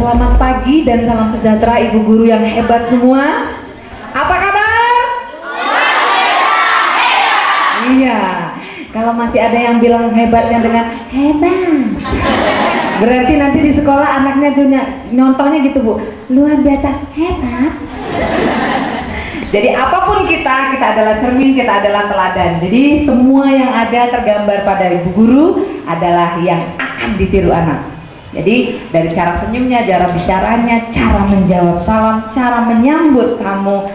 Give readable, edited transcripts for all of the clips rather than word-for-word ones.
selamat pagi dan salam sejahtera Ibu Guru yang hebat semua. Apa kabar? Iya, kalau masih ada yang bilang hebatnya dengan hebat, berarti nanti di sekolah anaknya nyontohnya gitu Bu, luar biasa hebat. Jadi apapun kita adalah cermin, kita adalah teladan. Jadi semua yang ada tergambar pada Ibu Guru adalah yang akan ditiru anak. Jadi dari cara senyumnya, cara bicaranya, cara menjawab salam, cara menyambut tamu,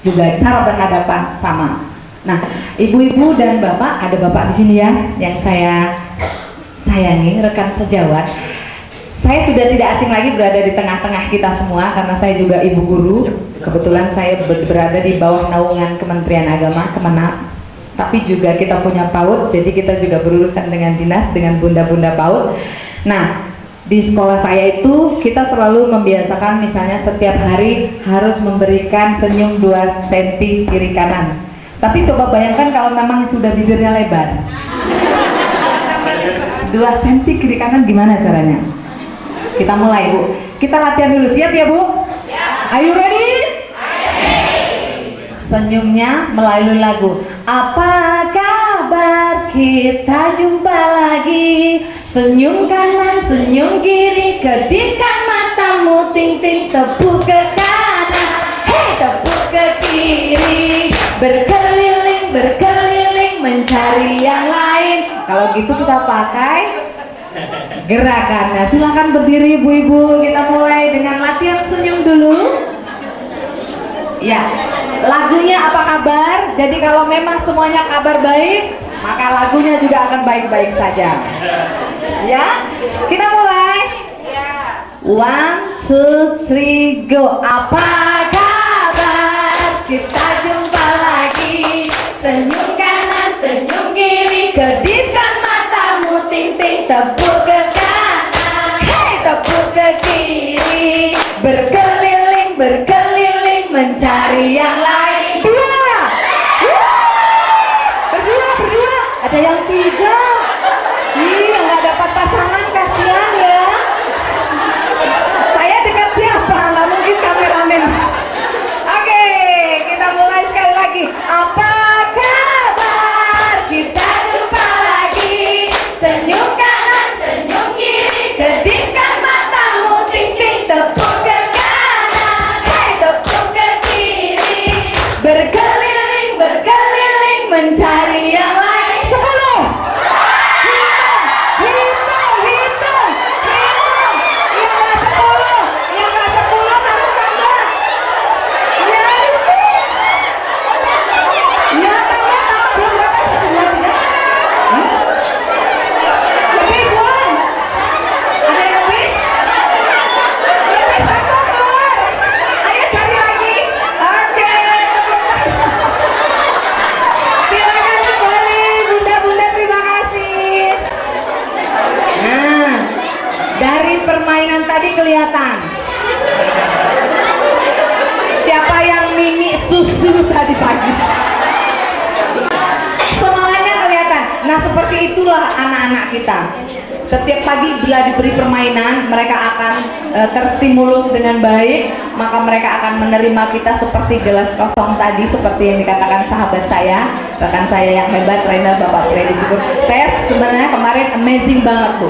juga cara berhadapan sama. Nah, ibu-ibu dan bapak, ada bapak di sini ya, yang saya sayangi, rekan sejawat. Saya sudah tidak asing lagi berada di tengah-tengah kita semua karena saya juga ibu guru. Kebetulan saya berada di bawah naungan Kementerian Agama, Kemenak. Tapi juga kita punya PAUD, jadi kita juga berurusan dengan dinas, dengan bunda-bunda PAUD. Nah, di sekolah saya itu kita selalu membiasakan misalnya setiap hari harus memberikan senyum 2 cm kiri kanan. Tapi coba bayangkan kalau memang sudah bibirnya lebar. 2 cm kiri kanan gimana caranya? Kita mulai Bu. Kita latihan dulu, siap ya Bu? Are you ready? Senyumnya melalui lagu. Apa kabar, kita jumpa lagi. Senyum kanan, senyum kiri, kedipkan matamu, ting ting, tepuk ke kanan, hei tepuk ke kiri, berkeliling berkeliling mencari yang lain. Kalau gitu kita pakai gerakannya. Silahkan berdiri ibu-ibu, kita mulai dengan latihan senyum dulu. Ya, lagunya apa kabar? Jadi kalau memang semuanya kabar baik, maka lagunya juga akan baik-baik saja. Ya, kita mulai. 1, 2, 3, go. Apa kabar? Kita jumpa lagi. Senyum kanan, senyum kiri, kedipkan matamu, ting ting, tepuk ke kanan, hei tepuk ke kiri, berkeliling berkeliling mencari yang lain. 2, berdua, ada yang 3. Iya, nggak dapat pasangan, kasihan ya. Saya dekat siapa? Nggak mungkin kameramen. Oke, kita mulai sekali lagi. Apa kabar? Kita jumpa lagi. Senyum kanan, senyum kiri, kedipkan matamu, ting ting, tepuk ke kanan, hei tepuk ke kiri, berkeliling berkeliling mencari yang lain. 10. Hitung. Yang nggak 10 harus tambah. Ya itu. Ya tambah belum dapat 1, 2, 3. Lebih buang. Ada yang lebih? Lebih 1 keluar. Ayo cari lagi. Oke. Silakan kembali bunda-bunda, terima kasih. Nah, dari permainan tadi kelihatan siapa yang mini susu tadi pagi. Semangatnya kelihatan. Nah, seperti itulah anak-anak kita. Setiap pagi bila diberi permainan, mereka akan terstimulus dengan baik, maka mereka akan menerima kita seperti gelas kosong tadi, seperti yang dikatakan sahabat saya, rekan saya yang hebat, trainer Bapak Freddy Syukur. Saya sebenarnya kemarin amazing banget Bu.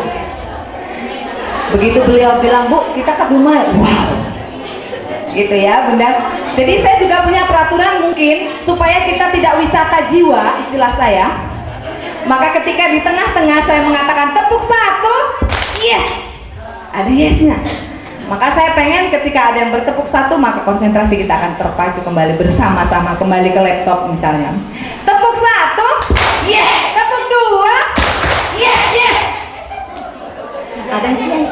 Begitu beliau bilang, Bu, kita ke rumah, wow, gitu ya Bunda. Jadi saya juga punya peraturan mungkin supaya kita tidak wisata jiwa, istilah saya. Maka ketika di tengah-tengah saya mengatakan tepuk 1, yes, ada yesnya. Maka saya pengen ketika ada yang bertepuk 1, maka konsentrasi kita akan terpacu kembali bersama-sama, kembali ke laptop misalnya. Tepuk 1, yes. Tepuk 2, yes. Ada yang yes.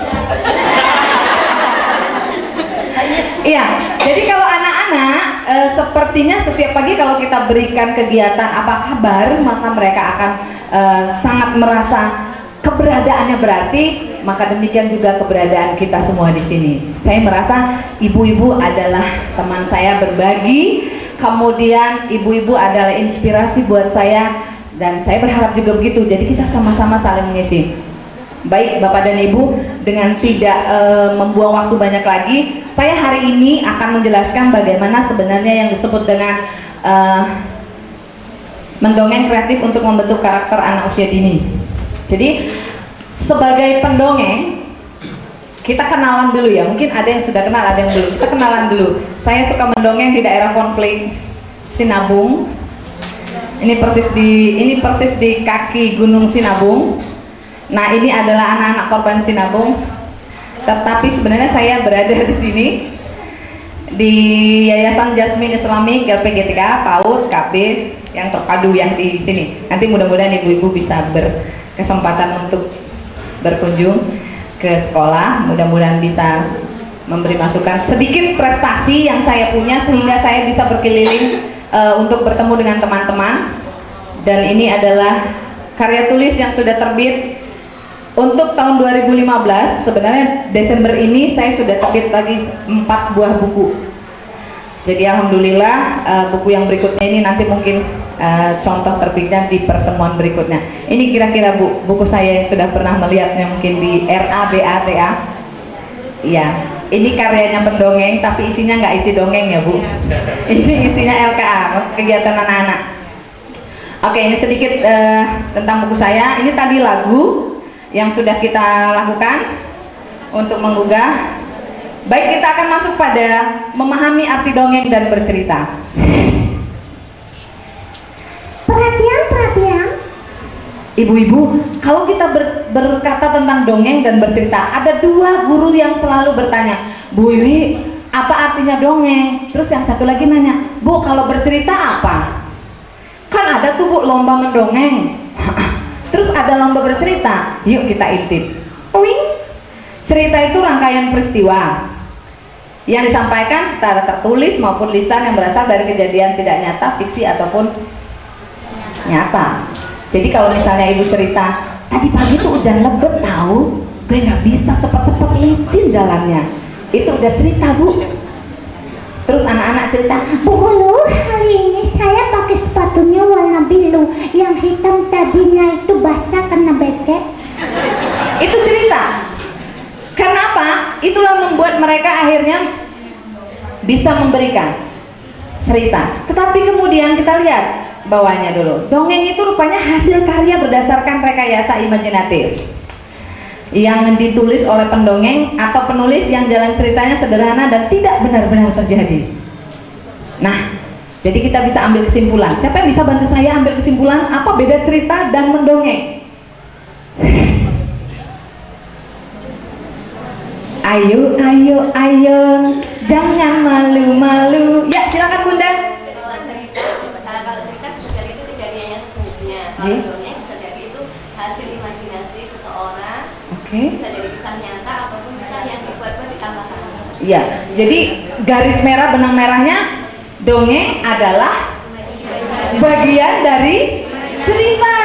Iya, jadi kalau anak-anak sepertinya setiap pagi kalau kita berikan kegiatan apa kabar, maka mereka akan sangat merasa keberadaannya berarti, maka demikian juga keberadaan kita semua di sini. Saya merasa ibu-ibu adalah teman saya berbagi, kemudian ibu-ibu adalah inspirasi buat saya, dan saya berharap juga begitu. Jadi kita sama-sama saling mengisi. Baik Bapak dan Ibu, dengan tidak membuang waktu banyak lagi, saya hari ini akan menjelaskan bagaimana sebenarnya yang disebut dengan mendongeng kreatif untuk membentuk karakter anak usia dini. Jadi sebagai pendongeng, kita kenalan dulu ya. Mungkin ada yang sudah kenal, ada yang belum. Kita kenalan dulu. Saya suka mendongeng di daerah konflik Sinabung. Ini persis di kaki Gunung Sinabung. Nah, ini adalah anak-anak korban Sinabung. Tetapi sebenarnya saya berada di sini di Yayasan Jasmine Islamic LPGTK PAUD KB yang terpadu yang di sini. Nanti mudah-mudahan ibu-ibu bisa berkesempatan untuk berkunjung ke sekolah. Mudah-mudahan bisa memberi masukan sedikit prestasi yang saya punya sehingga saya bisa berkeliling untuk bertemu dengan teman-teman. Dan ini adalah karya tulis yang sudah terbit untuk tahun 2015. Sebenarnya Desember ini saya sudah terbit lagi 4 buah buku. Jadi alhamdulillah buku yang berikutnya ini nanti mungkin contoh terbitnya di pertemuan berikutnya. Ini kira-kira buku saya yang sudah pernah melihatnya mungkin di RABATA. Iya, ini karyanya pendongeng tapi isinya nggak isi dongeng ya Bu. Ini isinya LKA, kegiatan anak-anak. Oke, ini sedikit tentang buku saya. Ini tadi lagu yang sudah kita lakukan untuk menggugah. Baik, kita akan masuk pada memahami arti dongeng dan bercerita. Perhatian ibu-ibu, kalau kita berkata tentang dongeng dan bercerita, ada 2 guru yang selalu bertanya, Bu Wiwi, apa artinya dongeng? Terus yang satu lagi nanya, Bu, kalau bercerita apa? Kan ada tuh Bu lomba mendongeng. Terus ada lomba bercerita. Yuk kita intip. Cerita itu rangkaian peristiwa yang disampaikan secara tertulis maupun lisan yang berasal dari kejadian tidak nyata, fiksi ataupun nyata. Jadi kalau misalnya ibu cerita, tadi pagi tuh hujan lebat tahu, gue nggak bisa cepet-cepet licin jalannya. Itu udah cerita Bu. Terus anak-anak cerita, Bu Guru, hari ini saya pakai sepatunya warna biru, yang hitam tadinya itu basah karena becek. Itu cerita. Kenapa? Itulah membuat mereka akhirnya bisa memberikan cerita. Tetapi kemudian kita lihat bawahnya dulu. Dongeng itu rupanya hasil karya berdasarkan rekayasa imajinatif yang ditulis oleh pendongeng atau penulis yang jalan ceritanya sederhana dan tidak benar-benar terjadi. Nah, jadi kita bisa ambil kesimpulan. Siapa yang bisa bantu saya ambil kesimpulan apa beda cerita dan mendongeng? Ayo, ayo, ayo, jangan malu-malu. Ya, silakan Bunda. Kalau cerita bisa jadi itu kejadiannya sesungguhnya. Kalau dongeng bisa jadi itu hasil imajinasi seseorang. Bisa jadi kisah nyata ataupun kisah yang dibuat-buat ditambah-tambah. Iya, jadi garis merah benang merahnya dongeng adalah bagian dari cerita,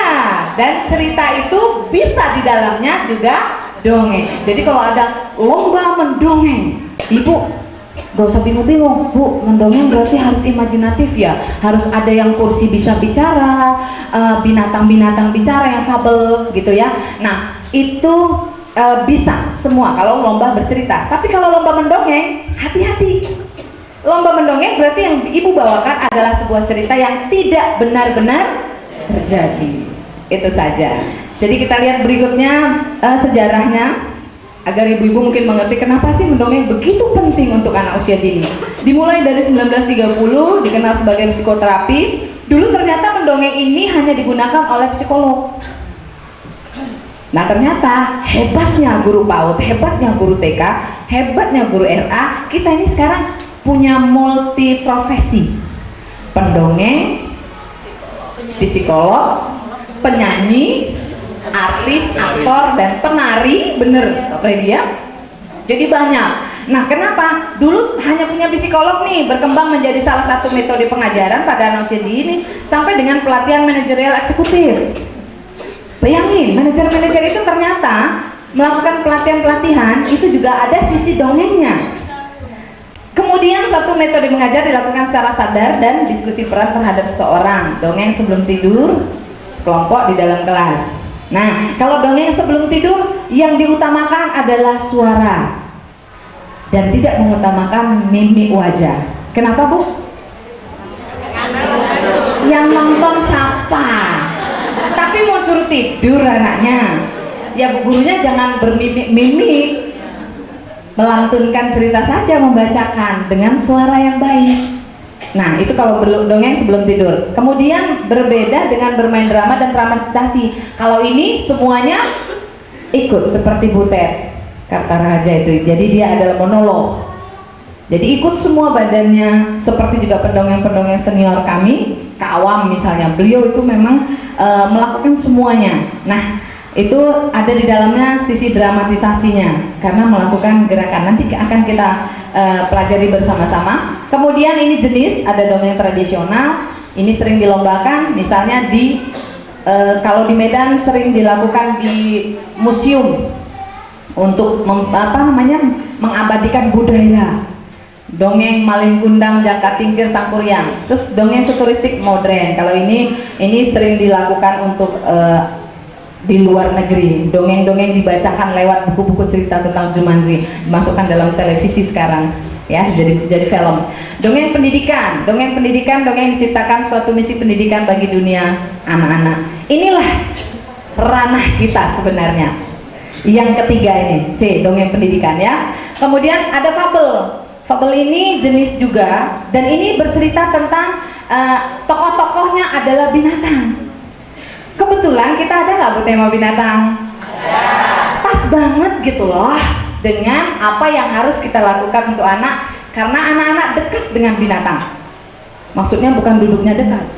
dan cerita itu bisa di dalamnya juga dongeng. Jadi kalau ada lomba mendongeng, ibu gak usah bingung-bingung, Bu, mendongeng berarti harus imajinatif ya, harus ada yang kursi bisa bicara, binatang-binatang bicara yang fabel gitu ya. Nah itu bisa semua kalau lomba bercerita. Tapi kalau lomba mendongeng, hati-hati. Lomba mendongeng berarti yang ibu bawakan adalah sebuah cerita yang tidak benar-benar terjadi. Itu saja. Jadi kita lihat berikutnya sejarahnya agar ibu-ibu mungkin mengerti kenapa sih mendongeng begitu penting untuk anak usia dini. Dimulai dari 1930, dikenal sebagai psikoterapi. Dulu ternyata mendongeng ini hanya digunakan oleh psikolog. Nah ternyata hebatnya guru PAUD, hebatnya guru TK, hebatnya guru RA, kita ini sekarang punya multi profesi. Pendongeng, psikolog, penyanyi, artis, aktor, dan penari, bener Pak Fredia. Jadi banyak. Nah kenapa? Dulu hanya punya psikolog nih, berkembang menjadi salah satu metode pengajaran pada anak usia dini sampai dengan pelatihan manajerial eksekutif. Bayangin, manajer-manajer itu ternyata melakukan pelatihan-pelatihan itu juga ada sisi dongengnya. Kemudian suatu metode mengajar dilakukan secara sadar dan diskusi peran terhadap seseorang. Dongeng sebelum tidur, sekelompok di dalam kelas. Nah, kalau dongeng sebelum tidur yang diutamakan adalah suara dan tidak mengutamakan mimik wajah. Kenapa, Bu? Yang nonton siapa? Tapi mau suruh tidur anaknya. Ya Bu gurunya jangan bermimik-mimik. Melantunkan cerita saja, membacakan dengan suara yang baik. Nah, itu kalau dongeng sebelum tidur. Kemudian berbeda dengan bermain drama dan dramatisasi. Kalau ini semuanya ikut seperti Butet Kartaraja itu. Jadi dia adalah monolog. Jadi ikut semua badannya, seperti juga pendongeng-pendongeng senior kami, Kak Awam misalnya. Beliau itu memang melakukan semuanya. Nah, itu ada di dalamnya sisi dramatisasinya karena melakukan gerakan. Nanti akan kita pelajari bersama-sama. Kemudian ini jenis, ada dongeng tradisional, ini sering dilombakan, misalnya di kalau di Medan sering dilakukan di museum untuk mengabadikan budaya. Dongeng Malin Kundang Jaka Tingkir Sangkuriang. Terus dongeng futuristik modern. Kalau ini sering dilakukan untuk di luar negeri. Dongeng-dongeng dibacakan lewat buku-buku cerita tentang Jumanji, dimasukkan dalam televisi sekarang, ya, jadi film. Dongeng pendidikan, dongeng diciptakan suatu misi pendidikan bagi dunia anak-anak. Inilah ranah kita sebenarnya. Yang ketiga ini, C, dongeng pendidikan ya. Kemudian ada fabel. Fabel ini jenis juga, dan ini bercerita tentang tokoh-tokohnya adalah binatang. Kebetulan kita ada nggak Bu tema binatang? Ada. Pas banget gitu loh dengan apa yang harus kita lakukan untuk anak, karena anak-anak dekat dengan binatang. Maksudnya bukan duduknya dekat,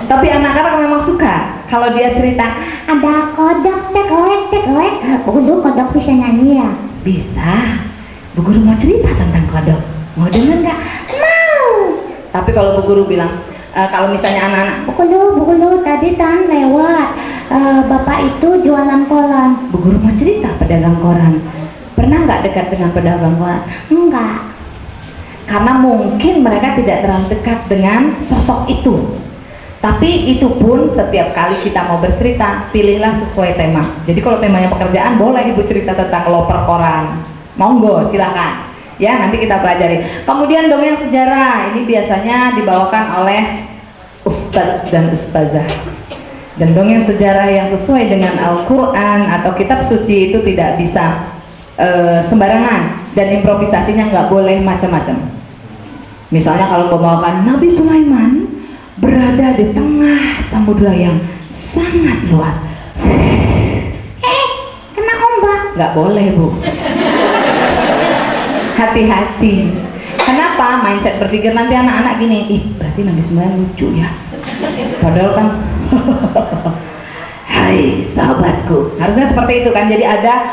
tapi anak-anak memang suka kalau dia cerita ada kodok tekoek, Bu Guru kodok bisa nyanyi ya? Bisa. Bu Guru mau cerita tentang kodok, mau denger nggak? Mau. Tapi kalau Bu Guru bilang, kalau misalnya anak-anak, Bu Guru tadi Tan lewat, bapak itu jualan koran. Bu Guru mau cerita pedagang koran. Pernah nggak dekat dengan pedagang koran? Enggak. Karena mungkin mereka tidak terlalu dekat dengan sosok itu. Tapi itu pun setiap kali kita mau bercerita, pilihlah sesuai tema. Jadi kalau temanya pekerjaan, boleh Ibu cerita tentang loper koran. Monggo, silakan. Ya, nanti kita pelajari. Kemudian dongeng sejarah, ini biasanya dibawakan oleh ustadz dan ustazah. Dan dongeng sejarah yang sesuai dengan Al-Quran atau kitab suci itu tidak bisa sembarangan, dan improvisasinya nggak boleh macam-macam. Misalnya kalau membawakan Nabi Sulaiman berada di tengah samudra yang sangat luas, kena ombak, nggak boleh Bu. Hati-hati. Kenapa? Mindset berpikir nanti anak-anak gini, berarti Nabi Sulaiman lucu ya. Padahal kan hai sahabatku. Harusnya seperti itu kan. Jadi ada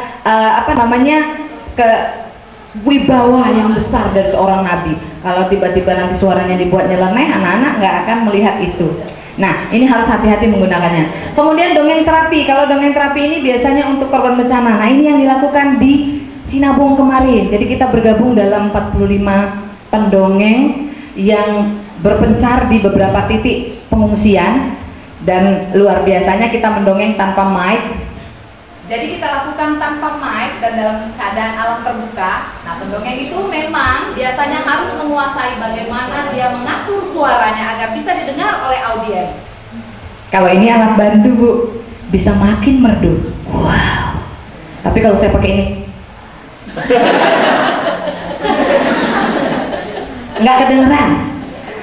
wibawa yang besar dari seorang nabi. Kalau tiba-tiba nanti suaranya dibuat nyeleneh, anak-anak nggak akan melihat itu. Nah, ini harus hati-hati menggunakannya. Kemudian dongeng terapi. Kalau dongeng terapi ini biasanya untuk korban bencana. Nah, ini yang dilakukan di Sinabung kemarin. Jadi kita bergabung dalam 45 pendongeng yang berpencar di beberapa titik pengungsian, dan luar biasanya kita mendongeng tanpa mic. Jadi kita lakukan tanpa mic dan dalam keadaan alam terbuka. Nah, pendongeng itu memang biasanya harus menguasai bagaimana dia mengatur suaranya agar bisa didengar oleh audiens. Kalau ini alat bantu Bu, bisa makin merdu. Wow. Tapi kalau saya pakai ini nggak kedengeran.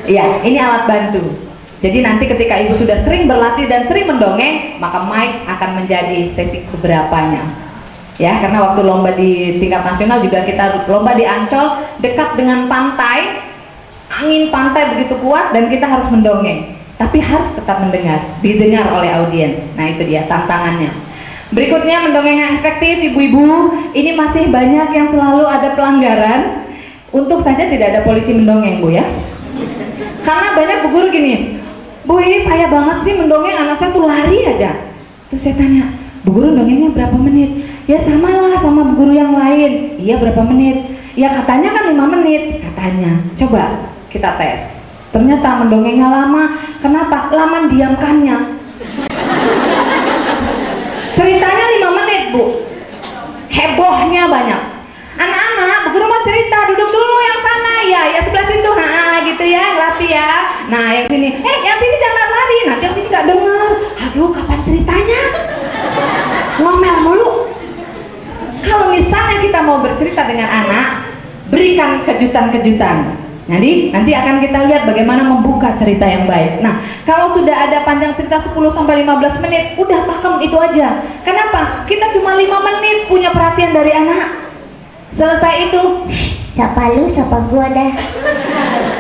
Iya, ini alat bantu. Jadi nanti ketika Ibu sudah sering berlatih dan sering mendongeng, maka mic akan menjadi sesi keberapanya. Ya, karena waktu lomba di tingkat nasional juga kita lomba di Ancol, dekat dengan pantai, angin pantai begitu kuat dan kita harus mendongeng. Tapi harus tetap didengar oleh audiens. Nah, itu dia tantangannya. Berikutnya mendongeng yang efektif, ibu-ibu. Ini masih banyak yang selalu ada pelanggaran. Untung saja tidak ada polisi mendongeng Bu ya. Karena banyak Bu guru gini, Bu ini payah banget sih mendongeng, anak saya tuh lari aja. Terus saya tanya, Bu guru dongengnya berapa menit? Ya samalah sama Bu guru yang lain. Iya berapa menit? Ya katanya kan 5 menit katanya. Coba kita tes. Ternyata mendongengnya lama. Kenapa? Lama diamkannya. Ceritanya 5 menit Bu, hebohnya banyak. Anak-anak, Bu Guru mau cerita, duduk dulu yang sana ya sebelah situ, gitu ya, rapi ya. Nah yang sini, yang sini jangan lari, nanti yang sini nggak denger. Aduh, kapan ceritanya? Ngomel mulu. Kalau misalnya kita mau bercerita dengan anak, berikan kejutan-kejutan. Nanti akan kita lihat bagaimana membuka cerita yang baik. Nah, kalau sudah ada panjang cerita 10-15 menit, udah pakem itu aja. Kenapa? Kita cuma 5 menit punya perhatian dari anak. Selesai itu, siapa lu, siapa gua dah.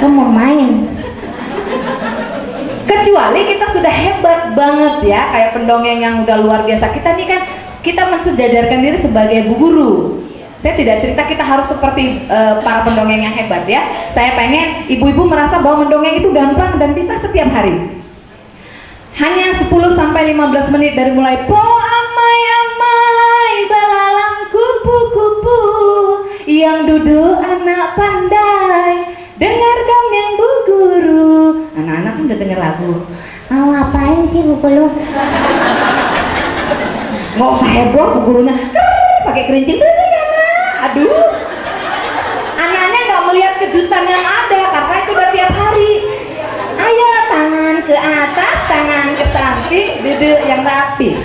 Gua mau main. Kecuali kita sudah hebat banget ya, kayak pendongeng yang udah luar biasa. Kita nih kan, kita mensejajarkan diri sebagai bu guru. Saya tidak cerita kita harus seperti para pendongeng yang hebat ya. Saya pengen ibu-ibu merasa bahwa mendongeng itu gampang dan bisa setiap hari. Hanya 10-15 menit dari mulai po amai-amai belalang kupu-kupu yang duduk anak pandai dengar dongeng bu guru. Anak-anak kan udah denger lagu. Mau ngapain sih bu guru? Nggak usah heboh bu gurunya. Pakai kerincing tuh ya. Aduh, anaknya nggak melihat kejutan yang ada karena itu udah tiap hari. Ayo tangan ke atas, tangan ke samping, duduk yang rapi.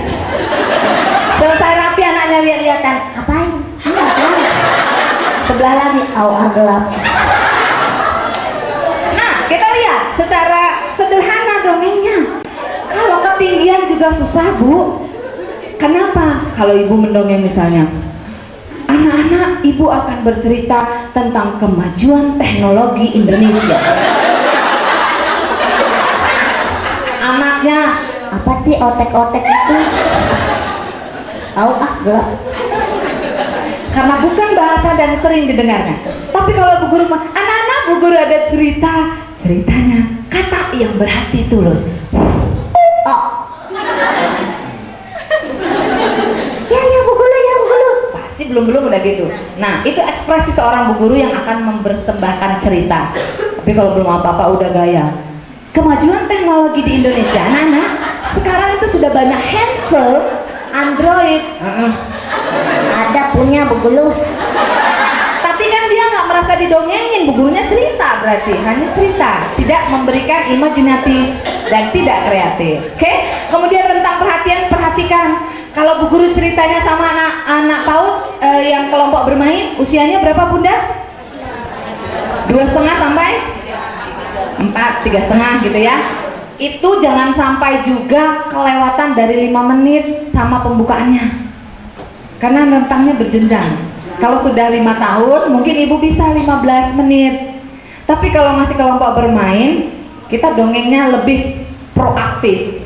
Selesai rapi anaknya lihat-lihatan, ngapain? Sebelah lagi, gelap. Nah, kita lihat secara sederhana dongengnya. Kalau ketinggian juga susah Bu. Kenapa? Kalau ibu mendongeng misalnya, anak-anak, ibu akan bercerita tentang kemajuan teknologi Indonesia. Anaknya, apa sih otek-otek itu? Gelap. Karena bukan bahasa dan sering didengarnya. Tapi kalau bu guru, anak-anak bu guru ada ceritanya kata yang berhati tulus. Belum udah gitu. Nah, itu ekspresi seorang bu guru yang akan mempersembahkan cerita. Tapi kalau belum apa-apa udah gaya. Kemajuan teknologi di Indonesia, anak-anak, sekarang itu sudah banyak handphone, Android. Ada punya bu guru. Tapi kan dia nggak merasa didongengin, bu gurunya cerita berarti hanya cerita, tidak memberikan imajinatif dan tidak kreatif. Oke? Kemudian tentang perhatian, perhatikan. Kalau bu guru ceritanya sama anak PAUD yang kelompok bermain, usianya berapa Bunda? 2,5 sampai 4, 3,5 gitu ya. Itu jangan sampai juga kelewatan dari 5 menit sama pembukaannya. Karena rentangnya berjenjang. Kalau sudah 5 tahun, mungkin ibu bisa 15 menit. Tapi kalau masih kelompok bermain, kita dongengnya lebih proaktif.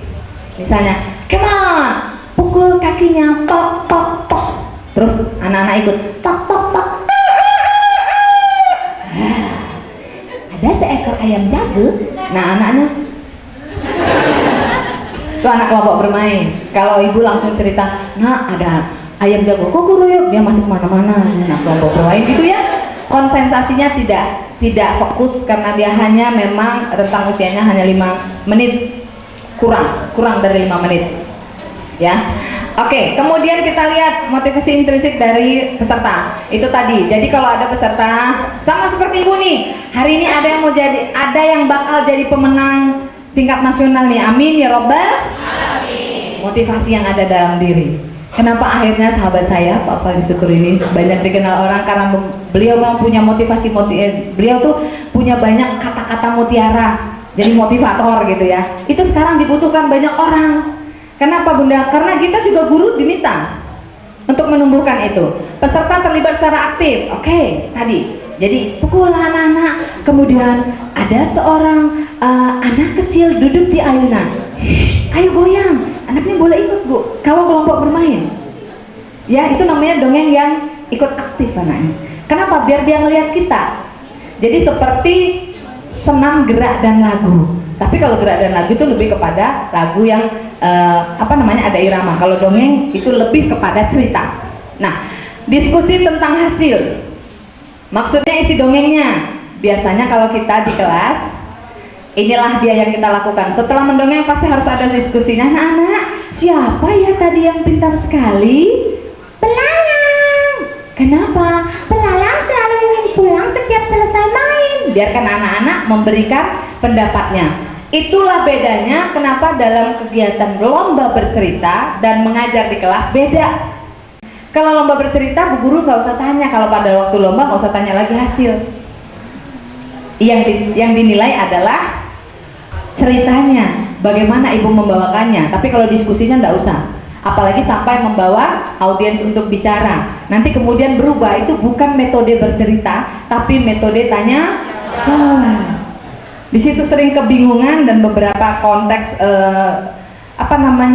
Misalnya, come on, pukul kakinya, pok pok pok. Terus anak-anak ikut pok pok pok. Ada seekor ayam jago. Nah anaknya itu anak kelompok bermain. Kalau ibu langsung cerita, nah ada ayam jago, kok guru yuk, dia masih kemana-mana. Nah kelompok bermain gitu ya. Konsentrasinya tidak fokus karena dia hanya memang rentang usianya hanya 5 menit, kurang dari 5 menit. Ya, oke. Kemudian kita lihat motivasi intrinsik dari peserta. Itu tadi. Jadi kalau ada peserta sama seperti ibu nih, hari ini ada yang bakal jadi pemenang tingkat nasional nih. Amin ya robbal. Amin. Motivasi yang ada dalam diri. Kenapa akhirnya sahabat saya Pak Fali Syukur ini banyak dikenal orang karena beliau memang punya motivasi. Beliau tuh punya banyak kata-kata mutiara. Jadi motivator gitu ya. Itu sekarang dibutuhkan banyak orang. Kenapa Bunda? Karena kita juga guru diminta untuk menumbuhkan itu. Peserta terlibat secara aktif. Oke, tadi. Jadi pukul anak-anak. Kemudian ada seorang anak kecil duduk di ayunan. Ayo goyang. Anaknya boleh ikut Bu. Kalau kelompok bermain. Ya itu namanya dongeng yang ikut aktif anaknya. Kenapa? Biar dia ngelihat kita. Jadi seperti senam gerak dan lagu. Tapi kalau gerak dan lagu itu lebih kepada lagu yang ada irama. Kalau dongeng itu lebih kepada cerita. Nah, diskusi tentang hasil. Maksudnya isi dongengnya. Biasanya kalau kita di kelas Inilah dia yang kita lakukan. Setelah mendongeng pasti harus ada diskusinya. Anak-anak, siapa ya tadi yang pintar sekali? Belalang. Kenapa? Belalang selalu ingin pulang setiap selesai main. Biarkan anak-anak memberikan pendapatnya. Itulah bedanya kenapa dalam kegiatan lomba bercerita dan mengajar di kelas beda. Kalau lomba bercerita, Bu Guru nggak usah tanya. Kalau pada waktu lomba nggak usah tanya lagi hasil. Yang dinilai adalah ceritanya, bagaimana ibu membawakannya. Tapi kalau diskusinya nggak usah, apalagi sampai membawa audiens untuk bicara. Nanti kemudian berubah, itu bukan metode bercerita, tapi metode tanya jawab. Di situ sering kebingungan dan beberapa konteks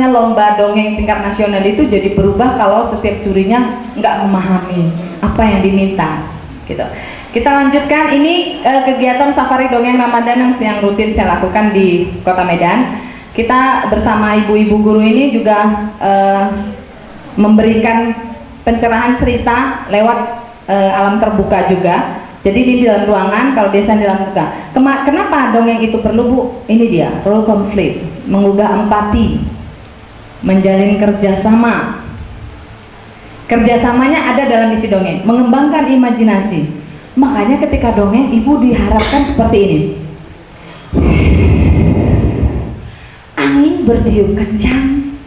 lomba dongeng tingkat nasional itu jadi berubah kalau setiap jurinya nggak memahami apa yang diminta, gitu. Kita lanjutkan, ini kegiatan safari dongeng Ramadan yang rutin saya lakukan di Kota Medan. Kita bersama ibu-ibu guru ini juga memberikan pencerahan cerita lewat alam terbuka juga. Jadi ini di dalam ruangan, kalau biasa di dalam terbuka. Kenapa dongeng itu perlu, Bu? Ini dia, role conflict, menggugah empati, menjalin kerjasama. Kerjasamanya ada dalam isi dongeng, mengembangkan imajinasi. Makanya ketika dongeng, ibu diharapkan seperti ini. Angin bertiup kencang,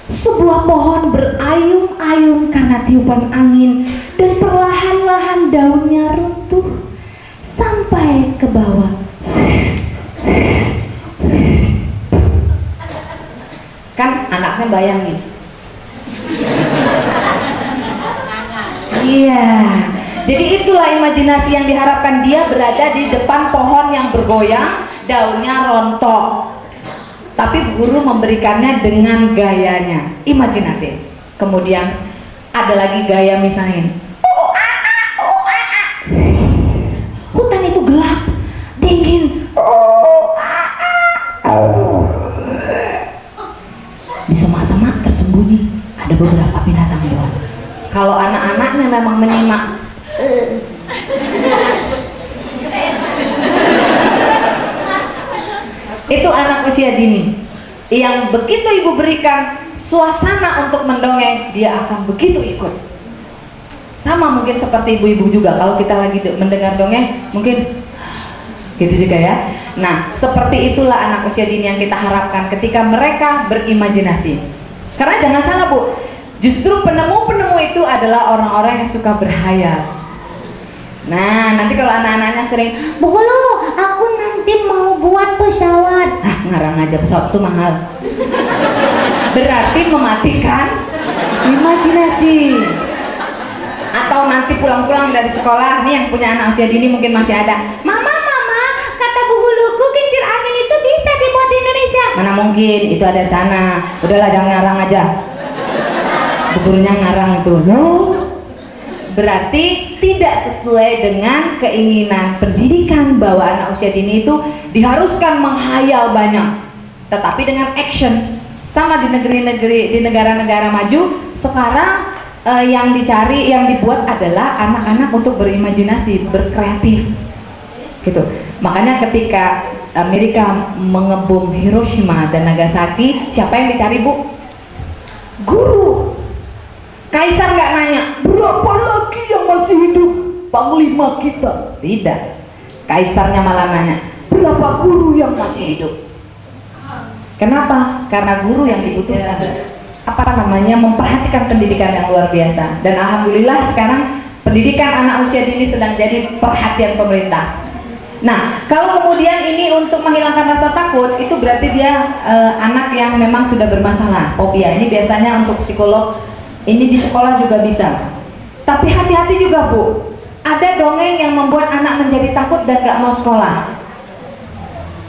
sebuah pohon berayun-ayun karena tiupan angin, dan perlahan-lahan daunnya runtuh sampai ke bawah. Kan anaknya bayangin. Iya. Jadi itulah imajinasi yang diharapkan, dia berada di depan pohon yang bergoyang, daunnya rontok. Tapi guru memberikannya dengan gayanya, imajinatif. Kemudian ada lagi gaya misalnya, hutan itu gelap, dingin, di semak-semak tersembunyi ada beberapa binatang buas. Kalau anak-anaknya memang menyimak, itu anak usia dini yang begitu ibu berikan suasana untuk mendongeng, dia akan begitu ikut. Sama mungkin seperti ibu-ibu juga, kalau kita lagi mendengar dongeng mungkin gitu juga ya. Nah, seperti itulah anak usia dini yang kita harapkan ketika mereka berimajinasi. Karena jangan salah, Bu, justru penemu-penemu itu adalah orang-orang yang suka berhayal. Nah, nanti kalau anak-anaknya sering, Bu Guru, aku nanti mau buat pesawat. Ngarang aja, pesawat itu mahal. Berarti mematikan imajinasi. Atau nanti pulang-pulang dari sekolah, nih yang punya anak usia dini mungkin masih ada. Mama, kata Bu Guruku kincir angin itu bisa dibuat di Indonesia. Mana mungkin, itu ada di sana. Udahlah, jangan ngarang aja. Bu Gurunya ngarang itu. Loh, berarti tidak sesuai dengan keinginan pendidikan bahwa anak usia dini itu diharuskan menghayal banyak, tetapi dengan action. Sama di negeri-negeri, di negara-negara maju sekarang yang dicari, yang dibuat adalah anak-anak untuk berimajinasi, berkreatif, gitu. Makanya ketika Amerika mengebom Hiroshima dan Nagasaki, siapa yang dicari, Bu? Guru. Kaisar nggak nanya berapa lagi yang masih hidup panglima kita, tidak. Kaisarnya malah nanya berapa guru yang masih hidup. Kenapa? Karena guru yang dibutuhkan memperhatikan pendidikan yang luar biasa. Dan alhamdulillah sekarang pendidikan anak usia dini sedang jadi perhatian pemerintah. Nah, kalau kemudian ini untuk menghilangkan rasa takut, itu berarti dia anak yang memang sudah bermasalah, fobia. Ini biasanya untuk psikolog. Ini di sekolah juga bisa. Tapi hati-hati juga, Bu. Ada dongeng yang membuat anak menjadi takut dan gak mau sekolah.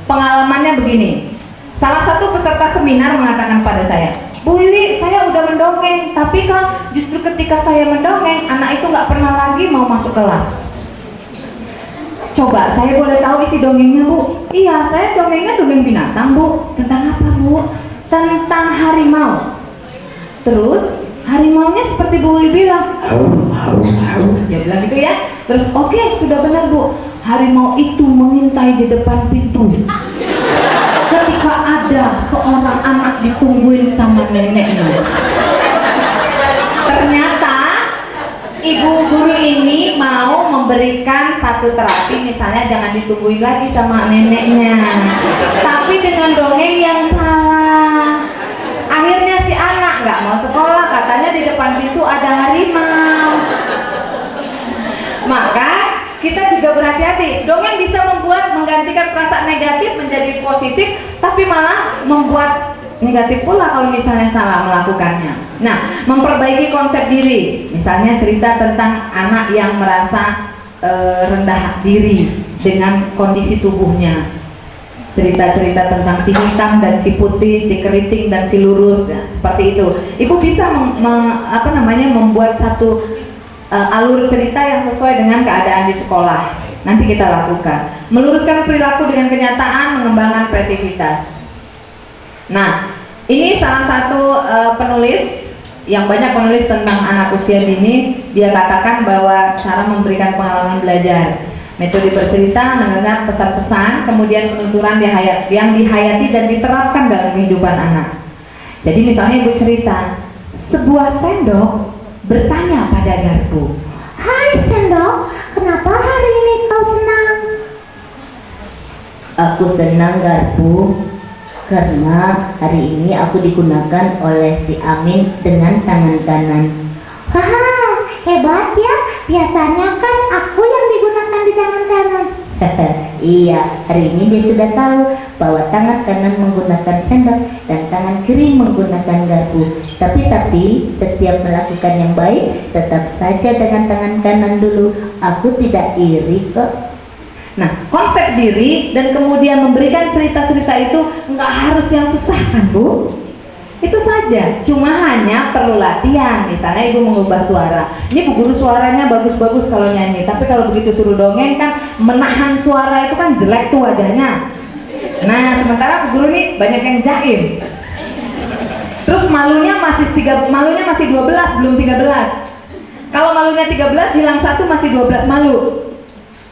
Pengalamannya begini. Salah satu peserta seminar mengatakan pada saya, Bu Wiwi, saya udah mendongeng, tapi kan justru ketika saya mendongeng, anak itu gak pernah lagi mau masuk kelas. Coba, saya boleh tahu isi dongengnya, Bu? Iya, saya dongengnya dongeng binatang, Bu. Tentang apa, Bu? Tentang harimau. Terus harimaunya seperti Bu Wiwi bilang, dia bilang gitu ya. Terus oke, sudah benar, Bu. harimau itu mengintai di depan pintu. Ketika ada seorang anak ditungguin sama neneknya. Ternyata ibu guru ini mau memberikan satu terapi, misalnya jangan ditungguin lagi sama neneknya, tapi dengan dongeng yang salah. Akhirnya si anak nggak mau sekolah, katanya di depan pintu ada harimau. Maka kita juga berhati-hati. Dongeng bisa menggantikan perasaan negatif menjadi positif, tapi malah membuat negatif pula kalau misalnya salah melakukannya. Nah, memperbaiki konsep diri, misalnya cerita tentang anak yang merasa rendah diri dengan kondisi tubuhnya, cerita-cerita tentang si hitam dan si putih, si keriting dan si lurus, ya, seperti itu. Ibu bisa membuat satu alur cerita yang sesuai dengan keadaan di sekolah. Nanti kita lakukan. Meluruskan perilaku dengan kenyataan, mengembangkan kreativitas. Nah, ini salah satu penulis yang banyak menulis tentang anak usia dini. Dia katakan bahwa cara memberikan pengalaman belajar, metode bercerita, mendengar pesan-pesan, kemudian penuturan yang dihayati dan diterapkan dalam kehidupan anak. Jadi misalnya ibu cerita, sebuah sendok bertanya pada garpu, "Hai sendok, kenapa hari ini kau senang?" "Aku senang garpu, karena hari ini aku digunakan oleh si Amin dengan tangan kanan." "Haha, hebat ya, biasanya kan aku yang digunakan di tangan kanan." Iya, hari ini dia sudah tahu bahwa tangan kanan menggunakan sendok dan tangan kiri menggunakan garpu. Tapi setiap melakukan yang baik tetap saja dengan tangan kanan dulu. Aku tidak iri kok. Nah, konsep diri dan kemudian memberikan cerita-cerita itu nggak harus yang susah kan Bu? Itu saja, cuma hanya perlu latihan. Misalnya ibu mengubah suara, ini bu guru suaranya bagus-bagus kalau nyanyi, tapi kalau begitu suruh dongeng kan menahan suara itu kan jelek tuh wajahnya. Nah, sementara bu guru nih banyak yang jaim. Terus malunya masih 12, belum 13. Kalau malunya 13 hilang 1 masih 12 malu.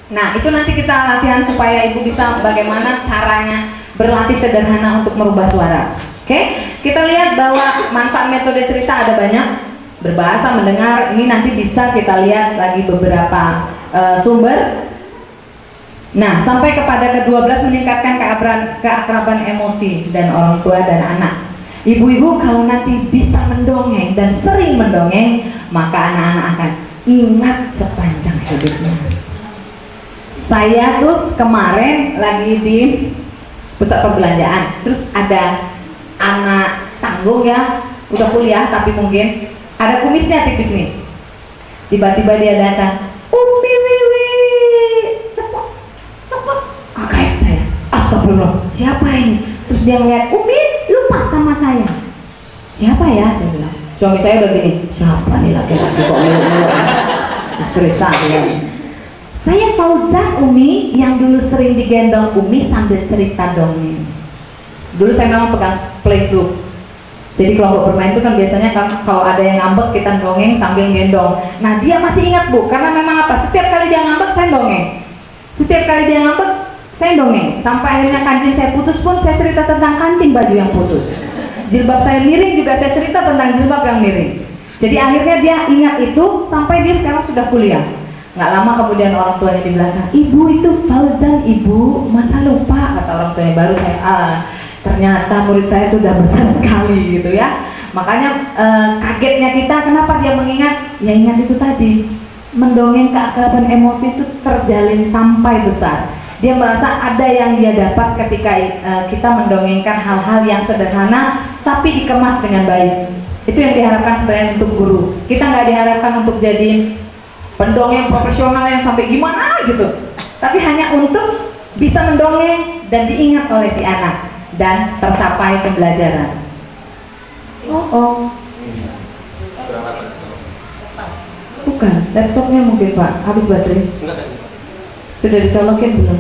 Nah, itu nanti kita latihan supaya ibu bisa bagaimana caranya berlatih sederhana untuk merubah suara. Oke, kita lihat bahwa manfaat metode cerita ada banyak. Berbahasa, mendengar, ini nanti bisa kita lihat lagi beberapa sumber. Nah, sampai kepada ke-12 meningkatkan keakraban emosi dan orang tua dan anak. Ibu-ibu kalau nanti bisa mendongeng dan sering mendongeng, maka anak-anak akan ingat sepanjang hidupnya. Saya terus kemarin lagi di pusat perbelanjaan, terus ada anak tanggung ya, udah kuliah tapi mungkin ada kumisnya tipis nih. Tiba-tiba dia datang, "Umi Wiwi, cepet, kaget saya. Astagfirullah, siapa ini?" Terus dia ngeliat, "Umi lupa sama saya." "Siapa ya?" saya bilang. Suami saya udah gini, "Siapa nih laki-laki kok mulu-mulu?" Istri saya. "Saya Fauzan Umi, yang dulu sering digendong Umi sambil cerita dongeng." Dulu saya memang pegang playgroup. Jadi kelompok bermain itu kan biasanya kalau ada yang ngambek kita dongeng sambil gendong. Nah dia masih ingat bu, karena memang apa? Setiap kali dia ngambek saya dongeng. Setiap kali dia ngambek saya dongeng. Sampai akhirnya kancing saya putus pun saya cerita tentang kancing baju yang putus. Jilbab saya miring juga saya cerita tentang jilbab yang miring. Jadi akhirnya dia ingat itu sampai dia sekarang sudah kuliah. Nggak lama kemudian orang tuanya di belakang, "Ibu itu Fauzan ibu, masa lupa?" Kata orang tuanya. Baru saya, ternyata murid saya sudah besar sekali gitu ya. Makanya kagetnya kita, kenapa dia mengingat? Ya ingat itu tadi, mendongeng keakraban emosi itu terjalin sampai besar. Dia merasa ada yang dia dapat ketika kita mendongengkan hal-hal yang sederhana tapi dikemas dengan baik. Itu yang diharapkan sebenarnya untuk guru. Kita nggak diharapkan untuk jadi pendongeng profesional yang sampai gimana gitu, tapi hanya untuk bisa mendongeng dan diingat oleh si anak dan tercapai pembelajaran. Bukan, laptopnya mungkin Pak, habis baterai. Sudah dicolokin belum?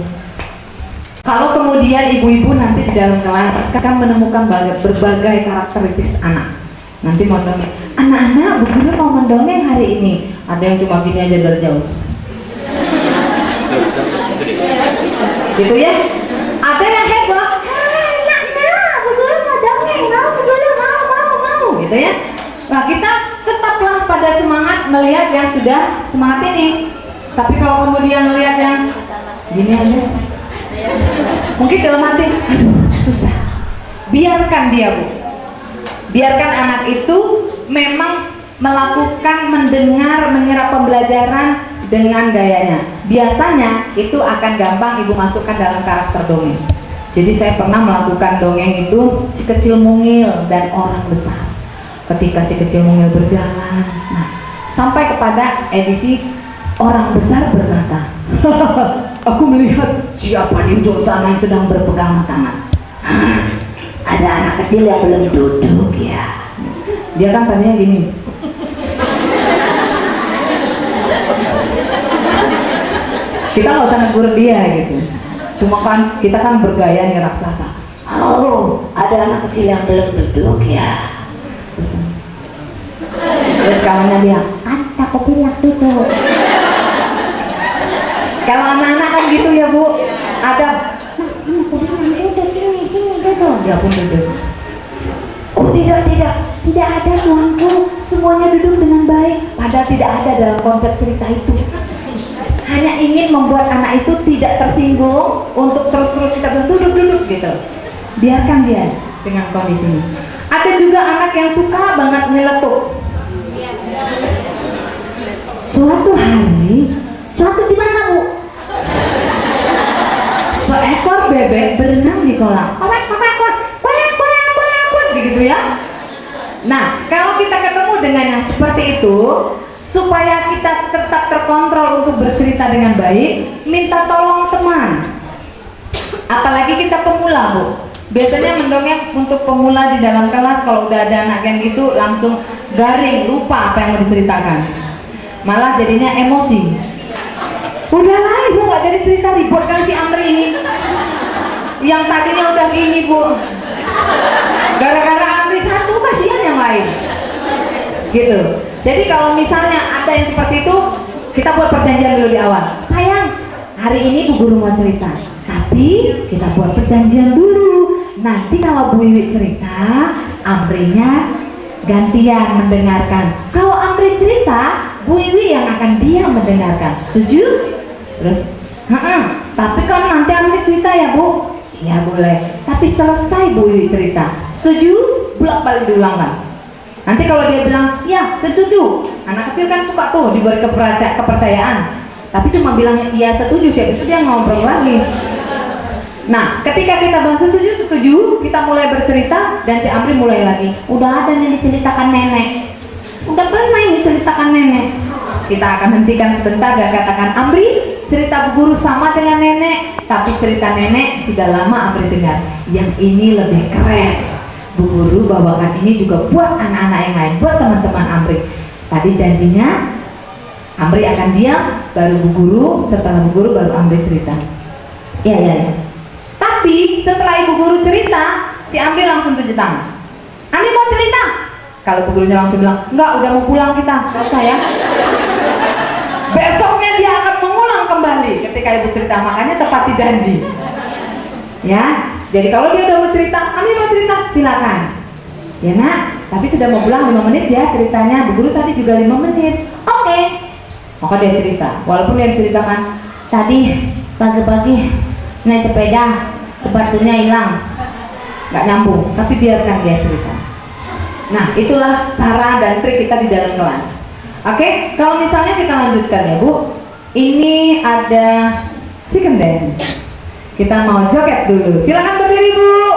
Kalau kemudian ibu-ibu nanti di dalam kelas akan menemukan berbagai karakteristik anak. Nanti mau dongeng, "Anak-anak, bu guru mau mendongeng hari ini." Ada yang cuma gini aja dari jauh. gitu ya. Ada yang heboh, Enak nah, Bu Guru mau dongeng, Bu Guru mau. gitu ya. Nah, kita tetaplah pada semangat melihat yang sudah semangat ini. Tapi kalau kemudian melihat yang gini aja, mungkin dalam hati, aduh susah. Biarkan dia, Bu. Biarkan anak itu memang melakukan, mendengar, menyerap pembelajaran dengan gayanya. Biasanya itu akan gampang Ibu masukkan dalam karakter dongeng. Jadi saya pernah melakukan dongeng itu si kecil mungil dan orang besar. Ketika si kecil mungil berjalan, nah sampai kepada edisi orang besar berkata, aku melihat siapa di ujung sana yang sedang berpegangan tangan. Ada anak kecil yang belum duduk ya. Dia kan tanya gini, kita nggak usah negur dia gitu. Cuma kan kita kan bergaya nih raksasa. Oh, ada anak kecil yang belum duduk ya. Terus kawannya bilang, Kan aku bilang duduk. kalau anak-anak kan gitu ya Bu, ada Ini sedang udah sini duduk. ya pun duduk. Oh tidak ada tuanku, semuanya duduk dengan baik. Padahal tidak ada dalam konsep cerita itu. Hanya ingin membuat anak itu tidak tersinggung untuk terus-terus kita bilang duduk gitu. Biarkan dia dengan kondisi ini. Ada juga anak yang suka banget nyeletuk. Suatu di mana Bu? Seekor bebek berenang di kolam. Gitu ya. Nah, kalau kita ketemu dengan yang seperti itu, supaya kita tetap terkontrol untuk bercerita dengan baik, minta tolong teman. Apalagi kita pemula, Bu. Biasanya mendongeng untuk pemula di dalam kelas, kalau udah ada anak yang gitu langsung garing, lupa apa yang mau diceritakan. Malah jadinya emosi. Udahlah, Ibu nggak jadi cerita, ribut kan si Amri ini. Yang tadinya udah gini, Bu. Gara-gara Amri satu, kasihan yang lain. Gitu. Jadi kalau misalnya ada yang seperti itu, kita buat perjanjian dulu di awal. Sayang, hari ini Bu Guru mau cerita, tapi kita buat perjanjian dulu. Nanti kalau Bu Wiwi cerita, Amrinya gantian mendengarkan. Kalau Amri cerita, Bu Wiwi yang akan diam mendengarkan. Setuju? Terus, tapi kan nanti Amri cerita ya Bu. Ya boleh. Tapi selesai Bu Wiwi cerita. Setuju? Bolak-balik diulangkan. Nanti kalau dia bilang, ya setuju. Anak kecil kan suka tuh diberi kepercayaan. Tapi cuma bilangnya iya setuju, siapa itu dia ngobrol lagi. Nah, ketika kita bilang setuju, kita mulai bercerita dan si Amri mulai lagi. Udah ada nih diceritakan nenek. Udah pernah ini ceritakan nenek. Kita akan hentikan sebentar dan katakan, Amri, cerita Bu Guru sama dengan nenek, tapi cerita nenek sudah lama Amri dengar. Yang ini lebih keren. Bu Guru bawakan ini juga buat anak-anak yang lain, buat teman-teman Amri. Tadi janjinya Amri akan diam, baru Bu Guru, setelah Bu Guru baru Amri cerita. Ya. Tapi setelah Ibu Guru cerita, si Amri langsung tunjuk tangan. Amri mau cerita? Kalau Bu Gurunya langsung bilang, enggak, udah mau pulang kita, nggak usah ya. Besoknya dia akan mengulang kembali ketika Ibu cerita, makanya tepati janji. Ya, jadi kalau dia udah mau cerita, Amri mau cerita, silakan. Ya Nak, tapi sudah mau pulang 5 menit ya ceritanya. Bu Guru tadi juga 5 menit. Oke. Maka dia cerita, walaupun dia ceritakan, tadi pagi-pagi naik sepeda, sepatunya hilang, nggak nyambung, tapi biarkan dia cerita. Nah, itulah cara dan trik kita di dalam kelas. Oke, kalau misalnya kita lanjutkan ya Bu, ini ada chicken dance. Kita mau joget dulu. Silakan berdiri Bu.